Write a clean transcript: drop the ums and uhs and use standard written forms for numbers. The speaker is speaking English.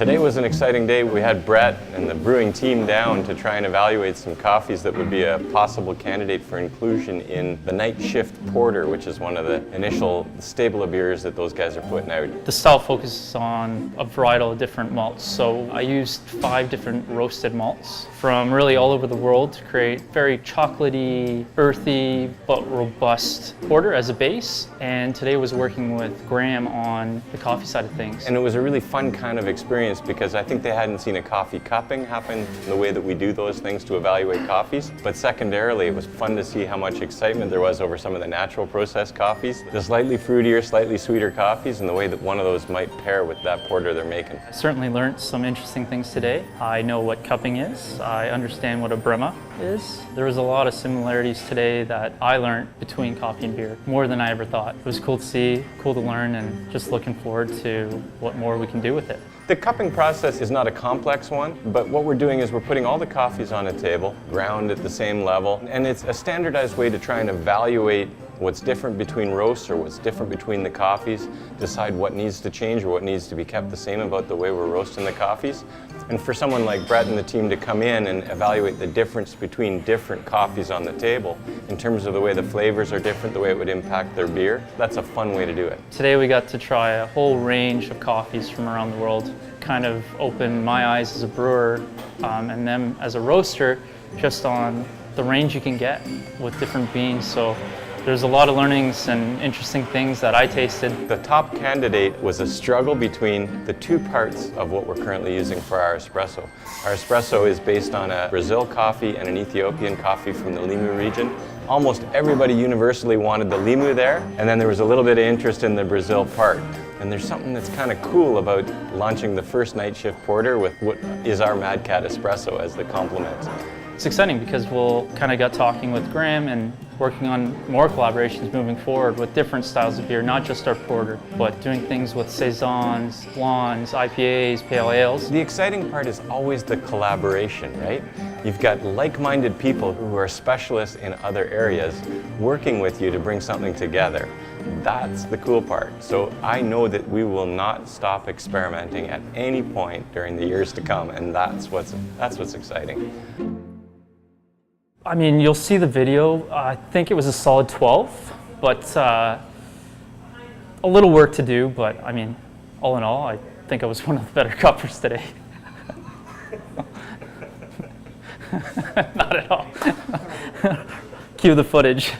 Today was an exciting day. We had Brett and the brewing team down to try and evaluate some coffees that would be a possible candidate for inclusion in the Night Shift Porter, which is one of the initial stable of beers that those guys are putting out. The style focuses on a variety of different malts. So I used 5 different roasted malts from really all over the world to create very chocolatey, earthy, but robust porter as a base. And today was working with Graham on the coffee side of things. And it was a really fun kind of experience because I think they hadn't seen a coffee cupping happen the way that we do those things to evaluate coffees. But secondarily, it was fun to see how much excitement there was over some of the natural processed coffees, the slightly fruitier, slightly sweeter coffees, and the way that one of those might pair with that porter they're making. I certainly learned some interesting things today. I know what cupping is. I understand what a brema is. There was a lot of similarities today that I learned between coffee and beer, more than I ever thought. It was cool to see, cool to learn, and just looking forward to what more we can do with it. The cupping process is not a complex one, but what we're doing is we're putting all the coffees on a table, ground at the same level, and it's a standardized way to try and evaluate what's different between roasts or what's different between the coffees, decide what needs to change or what needs to be kept the same about the way we're roasting the coffees. And for someone like Brett and the team to come in and evaluate the difference between different coffees on the table in terms of the way the flavors are different, the way it would impact their beer, that's a fun way to do it. Today we got to try a whole range of coffees from around the world. Kind of opened my eyes as a brewer and them as a roaster just on the range you can get with different beans. So there's a lot of learnings and interesting things that I tasted. The top candidate was a struggle between the 2 parts of what we're currently using for our espresso. Our espresso is based on a Brazil coffee and an Ethiopian coffee from the Limu region. Almost everybody universally wanted the Limu there, and then there was a little bit of interest in the Brazil part. And there's something that's kind of cool about launching the first Night Shift Porter with what is our Mad Cat espresso as the complement. It's exciting because we'll kind of got talking with Graham and working on more collaborations moving forward with different styles of beer, not just our porter, but doing things with saisons, blondes, IPAs, pale ales. The exciting part is always the collaboration, right? You've got like-minded people who are specialists in other areas working with you to bring something together. That's the cool part. So I know that we will not stop experimenting at any point during the years to come, and that's what's exciting. I mean, you'll see the video. I think it was a solid 12, but a little work to do. But I mean, all in all, I think I was one of the better cuppers today. Not at all. Cue the footage.